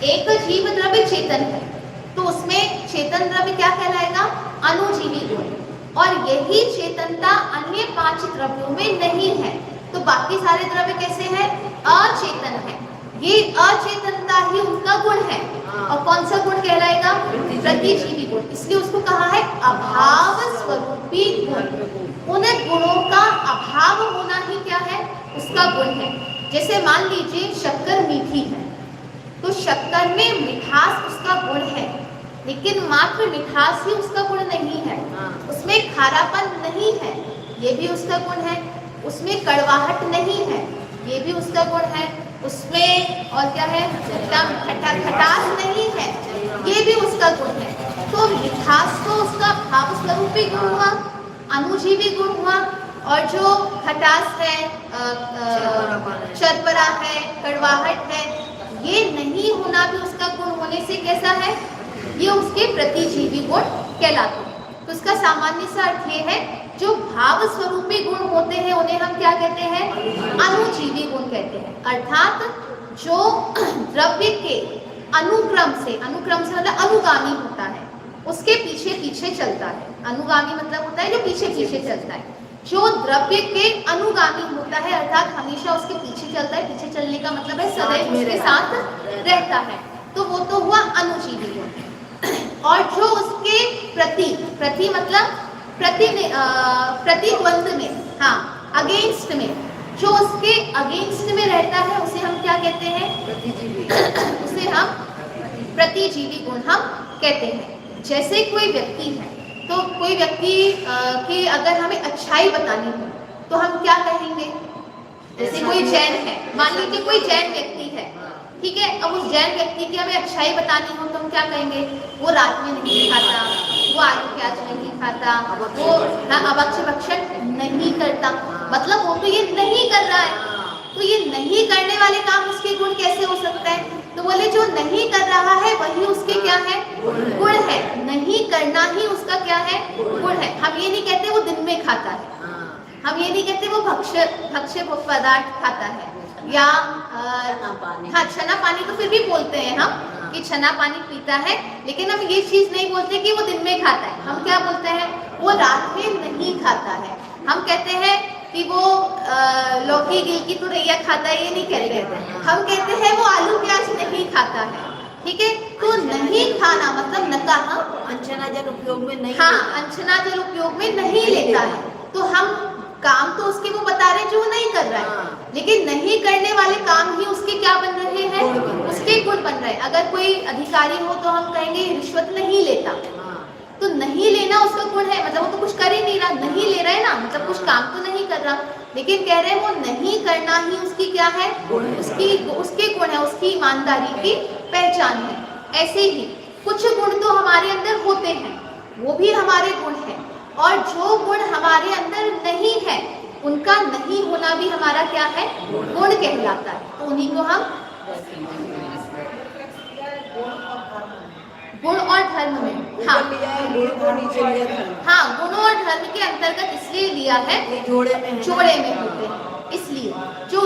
A: एक जीव द्रव्य चेतन है, तो उसमें चेतन द्रव्य क्या कहलाएगा? अणुजीवी गुण। और यही चेतनता अन्य 5 द्रव्यों में नहीं है, तो बाकी सारे द्रव्य कैसे हैं? अचेतन है। ये अचेतनता ही उनका गुण है। और कौन सा गुण कहलाएगा? प्रतिजीवी गुण। इसलिए उसको कहा है अभाव स्वरूपी गुण। उन गुणों का अभाव होना ही क्या है? उसका गुण है। जैसे मान लीजिए शक्कर मीठी है, तो शक्कर में मिठास उसका गुण है, लेकिन मात्र मिठास ही उसका गुण नहीं है। उसमें खारापन नहीं है, ये भी उसका गुण है। उसमें कड़वाहट नहीं है, ये भी उसका गुण है। उसमें और क्या है? खटास नहीं है, ये भी उसका गुण है। तो मिठास तो उसका भाव स्वरूपी गुण हुआ, अणुजीवी गुण हुआ। और जो खटास है, शर्करा है, कड़वाहट है, ये नहीं होना भी उसका गुण होने से कैसा है? ये उसके प्रतिजीवी गुण कहलाते हैं। तो इसका सामान्य सा अर्थ ये है, जो भाव स्वरूपी गुण होते हैं उन्हें हम क्या कहते हैं? अणुजीवी गुण कहते हैं। अर्थात जो द्रव्य के अनुक्रम से मतलब अनुगामी होता है, उसके पीछे पीछे चलता है। अनुगामी मतलब होता है जो पीछे पीछे चलता है। जो द्रव्य के अनुगामी होता है, अर्थात हमेशा उसके पीछे चलता है। पीछे चलने का मतलब है सदैव उसके साथ रहता है, तो वो तो हुआ अणुजीवी गुण। और जो उसके प्रति मतलब प्रतिद्वंद में, हाँ अगेंस्ट में, जो उसके अगेंस्ट में रहता है, उसे हम क्या कहते हैं? प्रतिजीवी। उसे हम प्रतिजीवी गुण हम कहते हैं। जैसे कोई व्यक्ति है, तो कोई व्यक्ति की अगर हमें अच्छाई बतानी हो तो हम क्या कहेंगे? जैसे कोई जैन है, मान लीजिए कोई जैन व्यक्ति है, ठीक है। अब उस जैन व्यक्ति की हमें अच्छाई बतानी हो तो हम क्या कहेंगे? वो रात में नहीं खाता, वो आलू प्याज नहीं खाता, वो अभक्ष्य भक्षण नहीं करता। मतलब वो तो ये नहीं कर रहा है, तो ये नहीं करने वाले काम उसके गुण कैसे हो सकता है? तो बोले जो नहीं कर रहा है वही उसके क्या है? गुण है। नहीं करना ही उसका क्या है? गुण है। हम ये नहीं कहते वो दिन में खाता है, हम ये नहीं कहते वो भक्ष्य पदार्थ खाता है, या हाँ छना पानी तो फिर भी बोलते हैं हम कि छना पानी पीता है, लेकिन हम ये चीज नहीं बोलते कि वो दिन में खाता है। हम क्या बोलते हैं? वो रात में नहीं खाता है। हम कहते हैं कि वो लौकी गिल की तुरैया खाता है, ये नहीं कहते। हम कहते हैं वो आलू प्याज नहीं खाता है, ठीक है। तो नहीं खाना मतलब नकाहा,
B: अनछना जल उपयोग में नहीं,
A: हाँ अनछना जल उपयोग में नहीं लेता है। तो हम काम तो उसके वो बता रहे हैं जो वो नहीं कर रहा है, लेकिन नहीं करने वाले काम ही उसके क्या बन रहे हैं? उसके गुण बन रहे हैं। अगर कोई अधिकारी हो तो हम कहेंगे रिश्वत नहीं लेता, तो नहीं लेना उसका गुण है। मतलब वो तो कुछ कर ही नहीं रहा, नहीं ले रहा है ना, मतलब कुछ काम तो नहीं कर रहा, लेकिन कह रहे हैं वो नहीं करना ही उसकी क्या है? उसके गुण है, उसकी ईमानदारी की पहचान है। ऐसे ही कुछ गुण तो हमारे अंदर होते हैं, वो भी हमारे गुण हैं। और जो गुण हमारे अंदर नहीं है, उनका नहीं होना भी हमारा क्या है? गुण कहलाता है। तो उन्हीं को हम गुण और धर्म में, हाँ गुण और धर्म के अंतर्गत इसलिए लिया है, जोड़े में होते हैं। इसलिए जो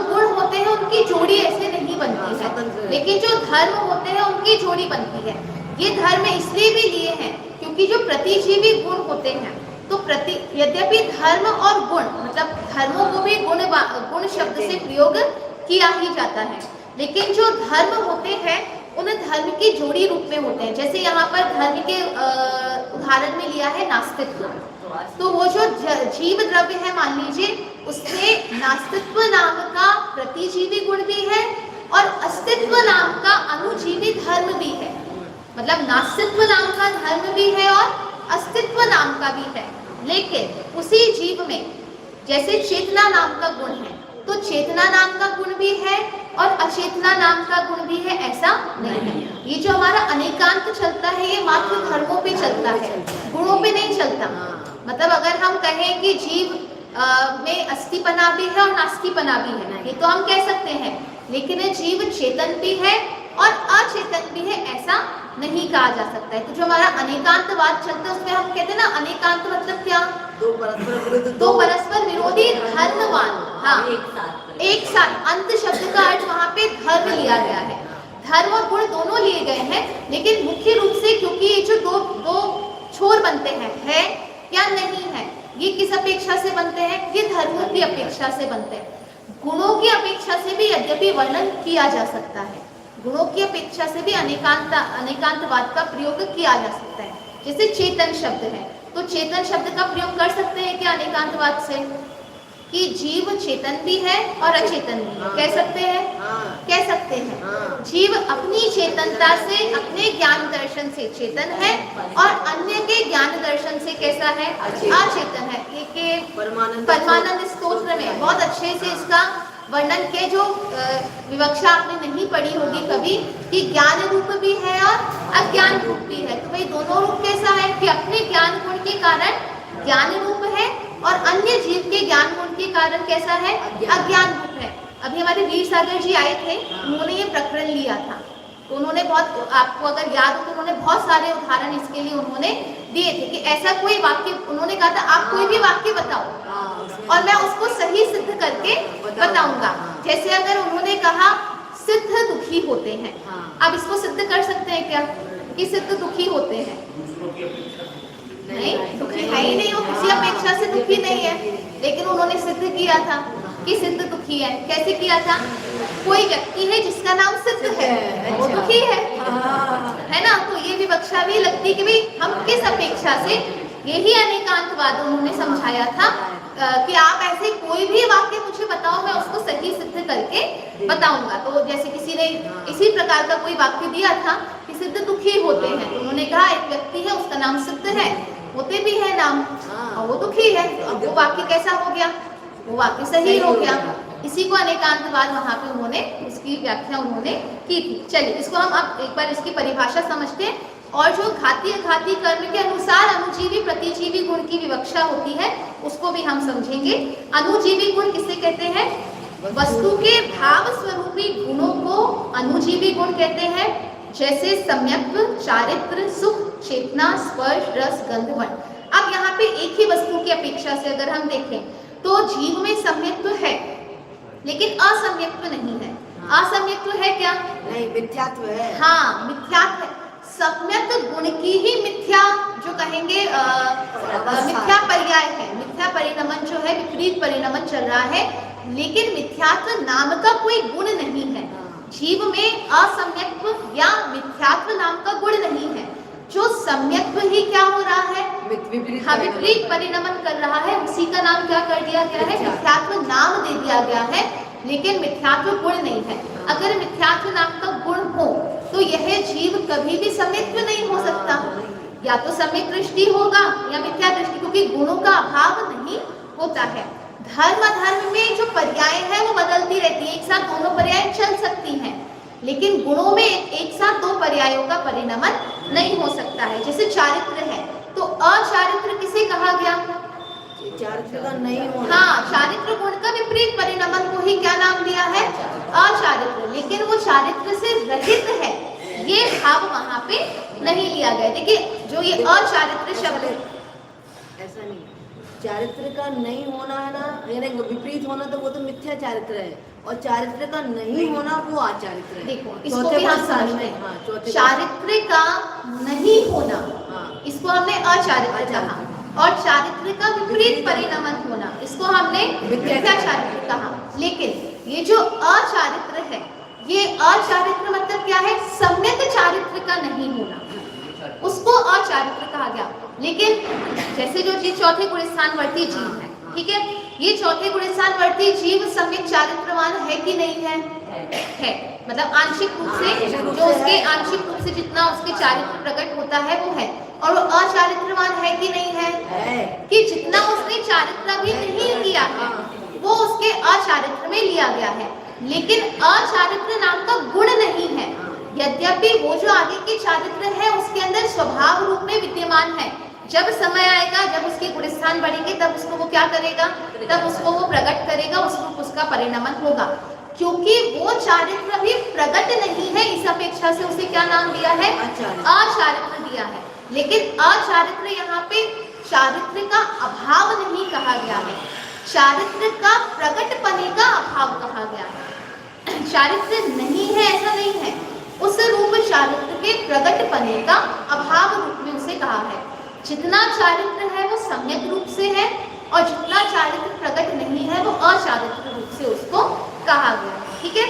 A: गुण होते हैं उनकी जोड़ी ऐसे नहीं बनती है, लेकिन जो धर्म होते हैं उनकी जोड़ी बनती है। ये धर्म इसलिए भी लिए हैं क्योंकि जो प्रतिजीवी गुण होते हैं, तो यद्यपि धर्म और गुण मतलब धर्मों को भी गुण शब्द से प्रयोग किया ही जाता है, लेकिन जो धर्म होते हैं उन धर्म की जोड़ी रूप में होते हैं। जैसे यहाँ पर धर्म के उदाहरण में लिया है नास्तित्व, तो वो जो जीव द्रव्य है मान लीजिए, उसमें नास्तित्व नाम का प्रतिजीवी गुण भी है और अस्तित्व नाम का अणुजीवी धर्म भी है। मतलब नास्तित्व नाम का धर्म भी है और अस्तित्व नाम का भी है। लेकिन उसी जीव में जैसे चेतना नाम का गुण है, तो चेतना नाम का गुण भी है और अचेतना नाम का गुण भी है, ऐसा नहीं है। ये जो हमारा अनेकांत चलता है ये मात्र धर्मों पे चलता है, गुणों पे नहीं चलता। मतलब अगर हम कहें कि जीव में अस्थिपना भी है और नास्तिपना भी है, ये तो हम कह सकते हैं, लेकिन जीव चेतन भी है और अचेतन भी है, ऐसा नहीं कहा जा सकता है। तो जो हमारा अनेकांतवाद चलता है उसमें हम कहते हैं ना, अनेकांत मतलब क्या? दो परस्पर विरोधी धर्मवान, हाँ एक साथ एक साथ अंत शब्द का अर्थ वहाँ पे धर्म लिया गया है। धर्म और गुण दोनों लिए गए हैं, लेकिन मुख्य रूप से क्योंकि ये जो दो छोर बनते हैं, है या नहीं है, ये किस अपेक्षा से बनते हैं? ये धर्मों की अपेक्षा से बनते हैं। गुणों की अपेक्षा से भी यद्यपि वर्णन किया जा सकता है, गुणों की अपेक्षा से भी अनेकांतवाद का प्रयोग किया जा सकता है। जैसे चेतन शब्द है, तो चेतन शब्द का प्रयोग कर सकते हैं क्या अनेकांतवाद से, कि जीव चेतन भी है और अचेतन भी है, कह सकते हैं? कह सकते हैं। जीव अपनी चेतनता से, अपने ज्ञान दर्शन से चेतन है और अन्य के ज्ञान दर्शन से कैसा है? अचेतन है। एक परमानंद स्तोत्र में बहुत अच्छे से इसका वर्णन के, जो विवक्षा आपने नहीं पढ़ी होगी कभी, कि ज्ञान रूप भी है और अज्ञान रूप भी है। तो भाई दोनों रूप कैसा है कि अपने ज्ञान गुण के कारण ज्ञान रूप है और अन्य जीव के ज्ञान गुण के कारण कैसा है? अज्ञान रूप है। अभी हमारे वीर सागर जी आए थे, उन्होंने ये प्रकरण लिया था, तो उन्होंने बहुत, आपको अगर याद हो तो उन्होंने बहुत सारे उदाहरण इसके लिए उन्होंने दिए थे कि ऐसा कोई वाक्य, उन्होंने कहा था आप कोई भी वाक्य बताओ और मैं उसको सही सिद्ध करके बताऊंगा। जैसे अगर उन्होंने कहा सिद्ध दुखी होते हैं, आप इसको सिद्ध कर सकते हैं क्या कि सिद्ध दुखी होते हैं? नहीं, दुखी है ही नहीं, वो किसी अपेक्षा से दुखी नहीं है, लेकिन उन्होंने सिद्ध किया था कि सिद्ध दुखी है। कैसे किया था? कोई व्यक्ति है जिसका नाम सिद्ध है, वो दुखी है ना? तो ये विवक्षा भी लगती कि भाई हम किस अपेक्षा से, यही अनेकांतवाद उन्होंने समझाया था कि आप ऐसे कोई भी वाक्य मुझे बताओ, मैं उसको सही सिद्ध करके बताऊंगा। तो जैसे किसी ने इसी प्रकार का कोई वाक्य दिया था कि सिद्ध दुखी होते हैं, तो उन्होंने कहा एक व्यक्ति है उसका नाम सिद्ध है, होते भी है नाम, और वो दुखी है। अब वो वाक्य कैसा हो गया? वो वाक्य सही हो गया। इसी को अनेकांतवाद वहां पे उन्होंने, उसकी व्याख्या उन्होंने की थी। चलिए इसको हम अब एक बार इसकी परिभाषा समझते हैं, और जो घाती अघाती कर्म के अनुसार अनुजीवी प्रतिजीवी गुण की विवक्षा होती है उसको भी हम समझेंगे। अनुजीवी गुण किसे कहते हैं? वस्तु के भाव स्वरूपी गुणों को अनुजीवी गुण कहते हैं, जैसे सम्यक्त्व, चारित्र, सुख, चेतना, स्पर्श, रस, गंध, वर्ण। अब यहाँ पे एक ही वस्तु की अपेक्षा से अगर हम देखें तो जीव में सम्यक्त्व है लेकिन असम्यक्त्व नहीं है। असम्यक्त्व है क्या?
B: नहीं, मिथ्यात्व है।
A: हाँ, मिथ्यात्व है। सम्यक गुण की ही मिथ्या, जो कहेंगे मिथ्या पर्याय है, मिथ्या परिणमन जो है, विपरीत परिणमन चल रहा है, लेकिन मिथ्यात्व नाम का कोई गुण नहीं है। जीव में असम्यक्त्व या मिथ्यात्व नाम का गुण नहीं है। जो सम्यक्त्व ही क्या हो रहा है? विपरीत परिणमन कर रहा है, उसी का नाम क्या कर दिया गया है? मिथ्यात्व नाम दे दिया गया है, लेकिन मिथ्यात्व गुण नहीं है। अगर मिथ्यात्व नाम का गुण हो तो यह जीव कभी भी सम्यक्त्व नहीं हो सकता, या तो सम्यक दृष्टि होगा या मिथ्या दृष्टि, क्योंकि गुणों का अभाव नहीं होता है। धर्म अधर्म में जो पर्याय है वो बदलती रहती है, एक साथ दोनों पर्याय चल सकती हैं, लेकिन गुणों में एक साथ दो पर्यायों का परिणमन नहीं हो सकता है। जैसे चारित्र है, तो अचारित्र किसे कहा गया?
B: चारित्र का नहीं होना।
A: हाँ, चारित्र गुण का विपरीत परिणमन को ही क्या नाम दिया है? अचारित्र। लेकिन वो चारित्र से रहित है, ये भाव वहां पे नहीं लिया गया। देखिए जो ये अचारित्र शब्द,
B: ऐसा नहीं, चारित्र का नहीं होना है ना, यानी विपरीत होना, तो वो तो मिथ्या चारित्र है, और चारित्र का नहीं होना वो आचारित्र है।
A: देखो इसको भी हम समझते हैं।
B: हाँ,
A: चारित्र का नहीं होना, इसको हमने अचारित्र कहा, और चारित्र का विपरीत परिणमन होना, इसको हमने मिथ्या चारित्र कहा। लेकिन ये जो अचारित्र है, ये अचारित्र मतलब क्या है? सम्यक चारित्र का नहीं होना, उसको अचारित्र कहा गया। लेकिन जैसे जो चीज चौथे गुणस्थानवर्ती जीव है, ठीक है, ये चौथे गुणस्थानवर्ती जीव सम्यक चारित्रवान है कि नहीं है? है, मतलब आंशिक रूप से, जो उसके आंशिक रूप से जितना उसके चारित्र प्रकट होता है वो है। और वो अचारित्रवान है कि नहीं है? कि जितना उसने चारित्र भी नहीं किया है वो उसके अचारित्र में लिया गया है, लेकिन अचारित्र नाम का गुण नहीं है। यद्यपि वो जो आगे के चारित्र है उसके अंदर स्वभाव रूप में विद्यमान है, जब समय आएगा, जब उसके गुणस्थान बढ़ेंगे, तब उसको वो क्या करेगा? तब उसको वो प्रकट करेगा, उसका परिणमन होगा। क्योंकि वो चारित्र भी प्रकट नहीं है, इस अपेक्षा से उसे क्या नाम दिया है? अचारित्र दिया है। लेकिन अचारित्र यहाँ पे चारित्र का अभाव नहीं कहा गया है, चारित्र का प्रकट पने का अभाव कहा गया है। चारित्र नहीं है ऐसा नहीं है, उस रूप चारित्र के प्रकट पने का अभाव रूप में उसे कहा है। जितना चारित्र है वो सम्यक रूप से है और जितना चारित्र प्रकट नहीं है वो अचारित्र रूप से उसको कहा गया है। ठीक है,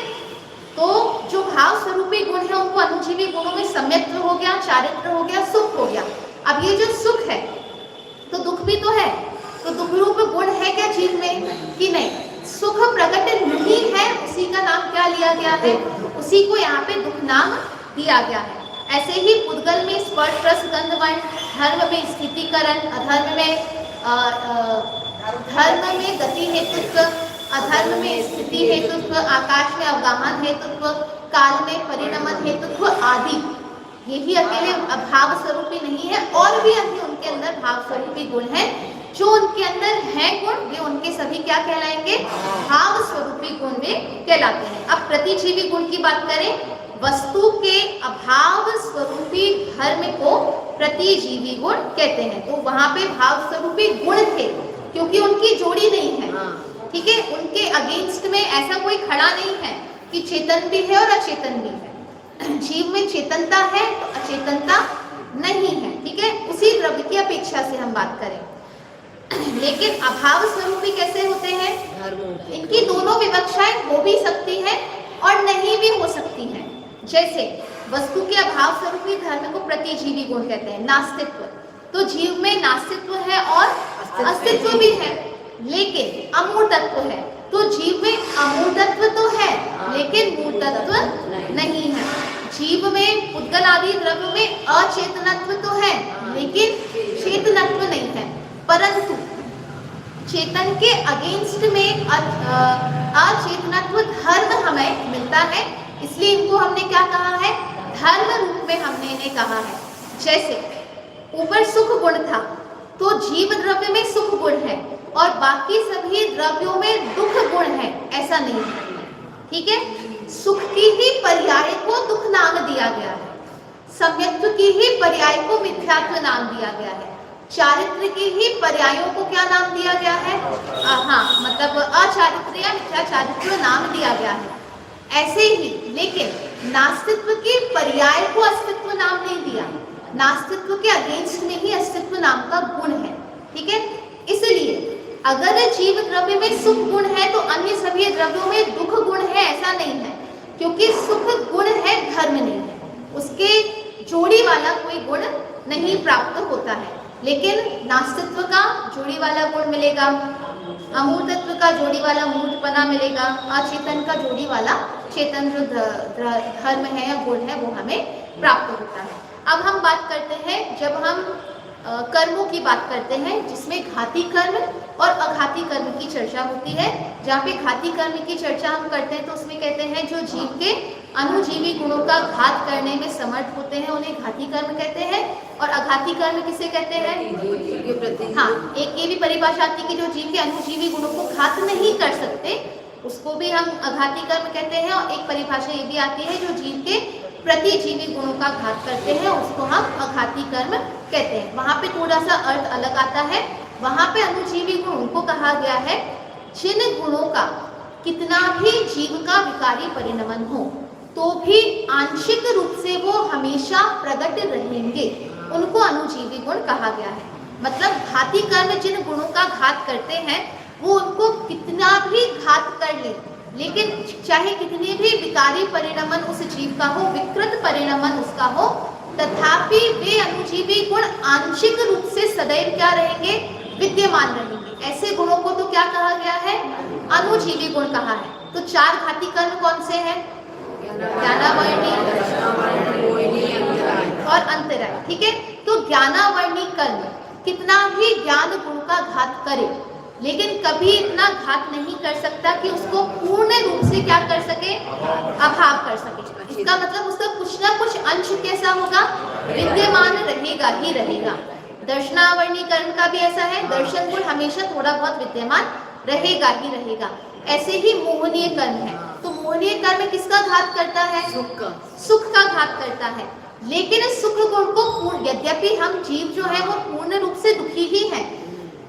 A: तो जो भाव स्वरूपी गुण है उनको अनुजीवी गुणों में सम्यक्त्व हो गया, चारित्र हो गया, सुख हो गया। अब ये जो सुख है तो दुख भी तो है, तो दुख रूप गुण है क्या जीव में कि नहीं? सुख प्रकट नहीं है, उसी का नाम क्या लिया गया है? उसी को यहाँ पे दुख नाम दिया गया है। ऐसे ही पुद्गल में स्पर्श रस गंध वर्ण, धर्म में स्थितिकरण, अधर्म में गति हेतुत्व, अधर्म में स्थिति हेतुत्व, आकाश में अवगाहन हेतुत्व, काल में परिणमन हेतुत्व आदि। यही अकेले भाव स्वरूपी नहीं है, और भी अन्य उनके अंदर भाव स्वरूपी गुण हैं। जो उनके अंदर हैं गुण वे उनके सभी क्या कहलाएंगे? भाव स्वरूपी गुण वे कहलाते हैं। अब प्रतिजीवी गुण की बात करें, वस्तु के अभाव स्वरूपी धर्म को प्रतिजीवी गुण कहते हैं। तो वहां पे भाव स्वरूपी गुण थे क्योंकि उनकी जोड़ी नहीं है। ठीक है, उनके अगेंस्ट में ऐसा कोई खड़ा नहीं है कि चेतन भी है और अचेतन भी है। जीव में चेतनता है तो अचेतनता नहीं है। ठीक है, उसी द्रव्य की अपेक्षा से हम बात करें। लेकिन अभाव स्वरूपी कैसे होते हैं? इनकी दोनों विवक्षाएं हो भी सकती हैं और नहीं भी हो सकती हैं। जैसे वस्तु के अभाव स्वरूपी धर्म को प्रतिजीवी गुण कहते हैं, नास्तित्व। तो जीव में नास्तित्व है और अस्तित्व भी है, लेकिन अमूर्तत्व है। तो जीव में अमूर्तत्व तो है लेकिन मूर्तत्व नहीं है। जीव में पुद्गल आदि द्रव्य में अचेतनत्व तो है लेकिन चेतनत्व नहीं है। परंतु चेतन के अगेंस्ट में अचेतनत्व धर्म हमें मिलता है, इसलिए इनको हमने क्या कहा है? धर्म रूप में हमने इन्हें कहा है। जैसे ऊपर सुख गुण था तो जीव द्रव्य में सुख गुण है और बाकी सभी द्रव्यों में दुख गुण है, ऐसा नहीं है। ठीक है, सुख की ही पर्याय को दुख नाम दिया गया है, सम्यक्त्व की ही पर्याय को मिथ्यात्व नाम दिया गया है, चारित्र की ही पर्यायों को क्या नाम दिया गया है? मतलब अचारित्र या मिथ्या चारित्र नाम दिया गया है। ऐसे ही लेकिन नास्तित्व की पर्याय को अस्तित्व नाम नहीं दिया, नास्तित्व के अगेंस्ट में ही अस्तित्व नाम का गुण है। ठीक है, इसलिए अगर जीव द्रव्य में सुख गुण है तो अन्य सभी द्रव्यों में दुख गुण है, ऐसा नहीं है, क्योंकि सुख गुण है, धर्म नहीं है। उसके जोड़ी वाला कोई गुण नहीं प्राप्त होता है। लेकिन नास्तित्व का जोड़ी वाला गुण मिलेगा, अमूर्तत्व का जोड़ी वाला मूर्तपना मिलेगा, अचेतन का जोड़ी वाला चेतन जो धर्म है या गुण है वो हमें प्राप्त होता है। अब हम बात करते हैं, जब हम कर्मों की बात करते हैं जिसमें घाती कर्म और अघाती कर्म की चर्चा होती है। जहाँ पे घाती कर्म की चर्चा हम करते हैं तो उसमें कहते हैं जो जीव के अनुजीवी गुणों का घात करने में समर्थ होते हैं उन्हें घाती कर्म कहते हैं। और अघाती कर्म किसे कहते हैं? हाँ, एक ये भी परिभाषा आती है कि जो जीव के अनुजीवी गुणों को घात नहीं कर सकते उसको भी हम अघाती कर्म कहते हैं। और एक परिभाषा ये भी आती है जो जीव के प्रतिजीवी गुणों का घात करते हैं उसको हम अघाती कर्म कहते हैं। वहाँ पे थोड़ा सा अर्थ अलग आता है। वहाँ पे अनुजीवी गुण उनको कहा गया है जिन गुणों का कितना भी जीव का विकारी परिणमन हो तो भी आंशिक रूप से वो हमेशा प्रकट रहेंगे, उनको अनुजीवी गुण कहा गया है। मतलब घाती कर्म जिन गुणों का घात करते हैं वो उनको कितना भी घात कर ले, लेकिन चाहे कितने भी विकारी परिणमन उस जीव का हो, विकृत परिणमन उसका हो, तथापि वे अनुजीवी गुण आंशिक रूप से सदैव क्या रहेंगे? विद्यमान रहेंगे। ऐसे गुणों को तो क्या कहा गया है? अनुजीवी गुण कहा है। तो चार घाती कर्म कौन से हैं? ज्ञानावर्णी और अंतराय। ठीक है, तो ज्ञानावर्णी कर्म कितना भी ज्ञान गुण का घात करे लेकिन कभी इतना घात नहीं कर सकता कि उसको पूर्ण रूप से क्या कर सके? अभाव कर सके। इसका मतलब उसका कुछ ना कुछ अंश कैसा होगा? विद्यमान रहेगा ही रहेगा। दर्शनावर्णी कर्म का भी ऐसा है, दर्शन गुण हमेशा थोड़ा बहुत विद्यमान रहेगा ही रहेगा। ऐसे ही मोहनीय कर्म है, तो मोहनीय कर्म किसका घात करता है? सुख का घात करता है। लेकिन सुख गुण को पूर्ण, यद्यपि हम जीव जो है वो पूर्ण रूप से दुखी ही है,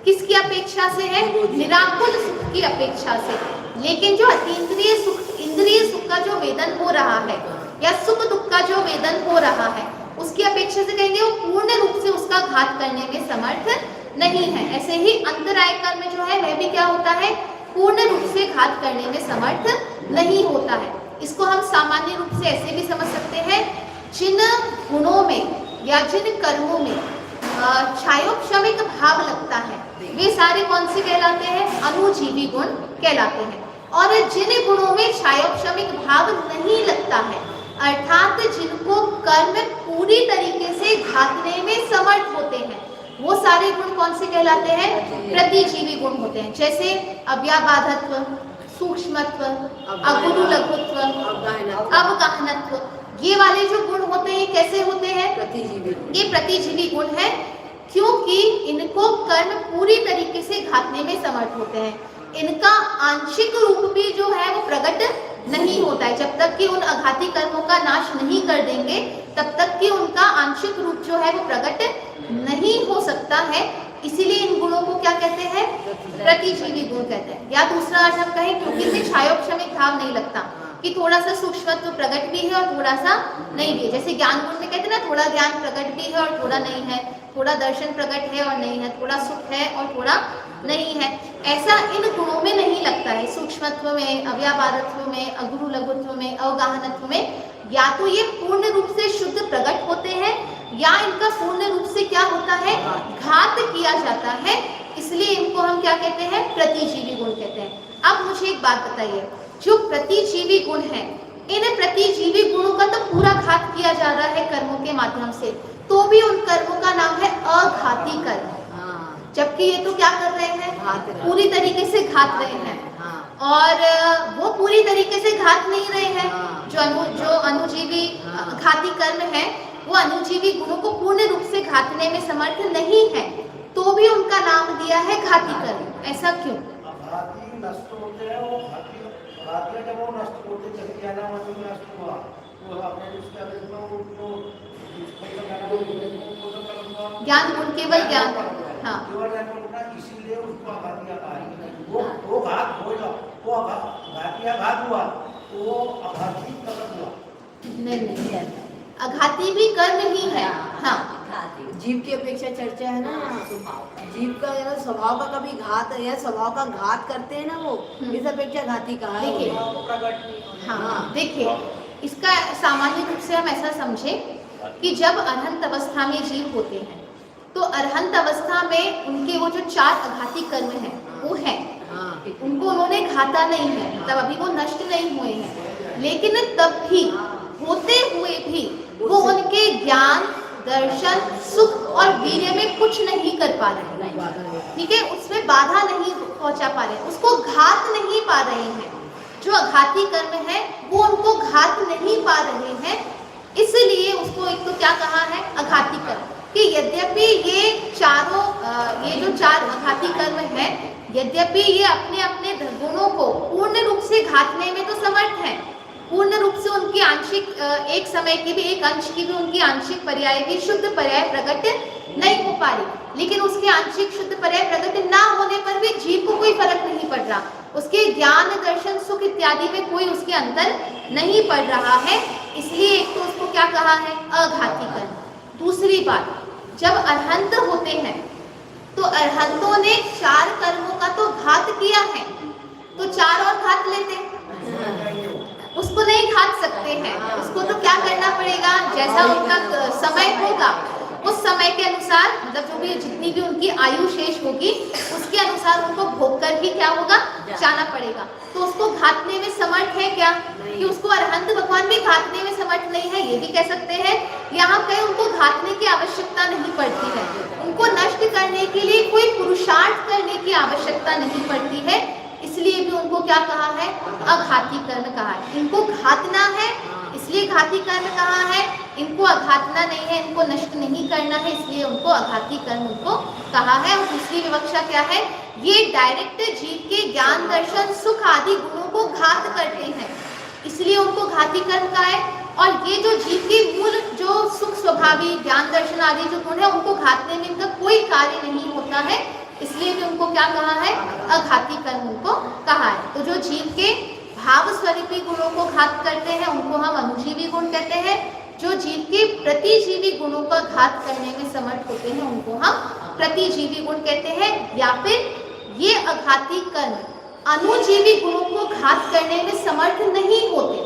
A: किसकी अपेक्षा से है? निराकुल सुख की अपेक्षा से। लेकिन जो अतीन्द्रिय सुख, इंद्रिय सुख का जो वेदन हो रहा है या सुख दुख का जो वेदन हो रहा है, उसकी अपेक्षा से कहेंगे वो पूर्ण रूप से उसका घात करने में समर्थ नहीं है। ऐसे ही अंतराय कर्म जो है वह भी क्या होता है? पूर्ण रूप से घात करने में समर्थ नहीं होता है। इसको हम सामान्य रूप से ऐसे भी समझ सकते हैं, जिन गुणों में या जिन कर्मों में क्षयोपशमिक भाव लगता है वे सारे कौन से कहलाते हैं? अनुजीवी गुण कहलाते हैं। और जिन गुणों में क्षयोपशमिक भाव नहीं लगता है, अर्थात जिनको कर्म पूरी तरीके से घातने में समर्थ होते हैं, वो सारे गुण कौन से कहलाते हैं? प्रतिजीवी गुण होते हैं। जैसे अव्याबाधत्व, सूक्ष्मत्व, अगुरु लघुत्व, अवगाहनत्व, ये वाले जो गुण होते हैं कैसे होते हैं?
B: प्रतिजीवी।
A: ये प्रतिजीवी गुण है, क्योंकि इनको कर्म पूरी तरीके से घातने में समर्थ होते हैं। इनका आंशिक रूप भी जो है वो प्रकट नहीं होता है। जब तक कि उन अघाती कर्मों का नाश नहीं कर देंगे तब तक कि उनका आंशिक रूप जो है वो प्रकट नहीं हो सकता है। इसीलिए इन गुणों को क्या कहते हैं? प्रतिजीवी गुण कहते हैं। या दूसरा अर्थ हम कहें, क्योंकि इसे क्षयोपशमिक भाव नहीं लगता, कि थोड़ा सा सूक्ष्मत्व प्रकट भी है और थोड़ा सा नहीं भी है। जैसे ज्ञान गुण में कहते हैं ना, थोड़ा ज्ञान प्रकट भी है और थोड़ा नहीं है, थोड़ा दर्शन प्रकट है और नहीं है, थोड़ा सुख है और थोड़ा नहीं है। ऐसा इन गुणों में नहीं लगता है। सूक्ष्मत्व में, अव्याबाधत्व में, अगुरु लघुत्व में, अवगाहनत्व में या तो ये पूर्ण रूप से शुद्ध प्रकट होते हैं या इनका पूर्ण रूप से क्या होता है? घात किया जाता है। इसलिए इनको हम क्या कहते हैं? प्रतिजीवी गुण कहते हैं। अब मुझे एक बात बताइए, जो प्रतिजीवी गुण है, इन प्रतिजीवी गुणों का तो पूरा घात किया जा रहा है कर्मों के माध्यम से, तो भी उन कर्मों का नाम है अघाती कर्म। जबकि ये तो क्या कर रहे हैं? पूरी तरीके से घात रहे हैं। और वो पूरी तरीके से घात नहीं रहे हैं। जो अनुजीवी घाती कर्म है, वो अनुजीवी गुणों को पूर्ण रूप से घातने में समर्थ नहीं है, तो भी उनका नाम दिया है घाती कर्म। ऐसा क्यों?
C: नष्ट होते हैं, वो घाती जब वो नष्ट होते चले जाना, मतलब नष्ट हुआ तो आपने उसका
A: ज्ञान गुण केवल ज्ञान, हाँ,
C: इसीलिए उसको अघातिया कहा। वो घात होगा, वो घातिया घात हुआ तो वो अघाती कर्म हुआ।
A: नहीं, अघाती भी कर्म ही है। हाँ,
B: जीव की अपेक्षा चर्चा है ना, जीव का या स्वभाव का कभी घात या स्वभाव का घात करते हैं ना, वो इस अपेक्षा घाती कहा है।
A: देखिए, हाँ, देखिए, इसका सामान्य रूप से हम ऐसा समझे कि जब अरहंत अवस्था में जीव होते हैं तो अरहंत अवस्था में उनके वो जो 4 अघाती कर्म हैं वो हैं, उनको उन्होंने घाता नहीं है, तब अभी वो नष्ट नहीं हुए हैं। लेकिन तब भी होते हुए भी वो उनके ज्ञान, दर्शन, सुख और वीर्य में कुछ नहीं कर पा रहे हैं। ठीक है, उसमें बाधा नहीं पहुंचा पा रहे हैं, उसको घात नहीं पा रहे हैं। जो अघाती कर्म है वो उनको घात नहीं पा रहे हैं, इसलिए उसको एक तो क्या कहा है? अघाती कर्म। कि यद्यपि ये चारों ये जो 4 अघाती कर्म है, यद्यपि ये अपने अपने गुणों को पूर्ण रूप से घातने में तो समर्थ हैं, पूर्ण रूप से उनकी आंशिक एक समय की भी, एक अंश की भी उनकी आंशिक पर्याय भी, शुद्ध पर्याय प्रकट नहीं हो पा रही, लेकिन उसके आंशिक शुद्ध पर्याय प्रकट ना होने पर भी जीव को कोई फर्क नहीं पड़ रहा। उसके ज्ञान, दर्शन, सुख इत्यादि में कोई उसके अंतर नहीं पड़ रहा है, इसलिए एक तो उसको क्या कहा है? अघाती कर्म। दूसरी बात, जब अरहंत होते हैं तो अरहंतों ने 4 कर्मों का तो घात किया है, तो 4 और घात लेते, उसको नहीं घात सकते हैं। उसको तो क्या करना पड़ेगा? जैसा उनका समय होगा उस समय के अनुसार, मतलब जो भी जितनी भी उनकी आयु शेष होगी उसके अनुसार उनको भोग कर ही क्या होगा? जाना पड़ेगा। तो उसको घातने में समर्थ है क्या? कि उसको अरहंत भगवान भी घातने में समर्थ नहीं है, ये भी कह सकते हैं। यहाँ कहीं उनको घातने की आवश्यकता नहीं पड़ती है, उनको नष्ट करने के लिए कोई पुरुषार्थ करने की आवश्यकता नहीं पड़ती है, इसलिए भी उनको क्या कहा है? अघाती कर्म कहा है। इनको घातना है इसलिए घाती कर्म कहा है, इनको अघातना नहीं है, इनको नष्ट नहीं करना है, इसलिए उनको अघाती कर्म उनको कहा है। और दूसरी विवक्षा क्या है? ये डायरेक्ट जीव के ज्ञान, दर्शन, सुख आदि गुणों को घात करते हैं, इसलिए उनको घाती कर्म कहा है। और ये जो जीव के मूल जो सुख स्वभावी, ज्ञान, दर्शन आदि जो गुण है, उनको घातने में इनका कोई कार्य नहीं होता है, इसलिए भी उनको क्या कहा है, अघाती कर्म उनको कहा है। तो जो जीव के भाव स्वरूपी गुणों को घात करते हैं उनको हम अनुजीवी गुण कहते हैं। जो जीव के प्रतिजीवी गुणों का घात करने में समर्थ होते हैं उनको हम प्रतिजीवी गुण कहते हैं। या फिर ये अघाती कर्म अनुजीवी गुणों को घात करने में समर्थ नहीं होते,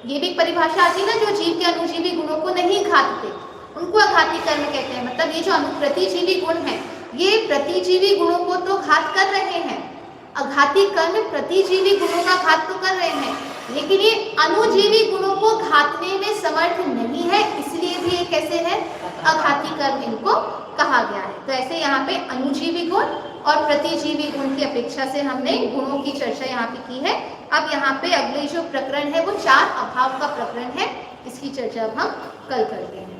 A: ये भी एक परिभाषा आती है ना, जो जीव के अनुजीवी गुणों को नहीं घातते उनको अघाती कर्म कहते हैं। मतलब ये जो प्रतिजीवी गुण है ये प्रतिजीवी गुणों को तो घात कर रहे हैं, अघाती कर्म प्रतिजीवी गुणों का घात तो कर रहे हैं, लेकिन ये अनुजीवी गुणों को घातने में समर्थ नहीं है, इसलिए भी ये कैसे है, अघाती कर्म इनको कहा गया है। तो ऐसे यहाँ पे अनुजीवी गुण और प्रतिजीवी गुण की अपेक्षा से हमने गुणों की चर्चा यहाँ पे की है। अब यहाँ पे अगले जो प्रकरण है वो 4 अभाव का प्रकरण है, इसकी चर्चा अब हम कल करते हैं।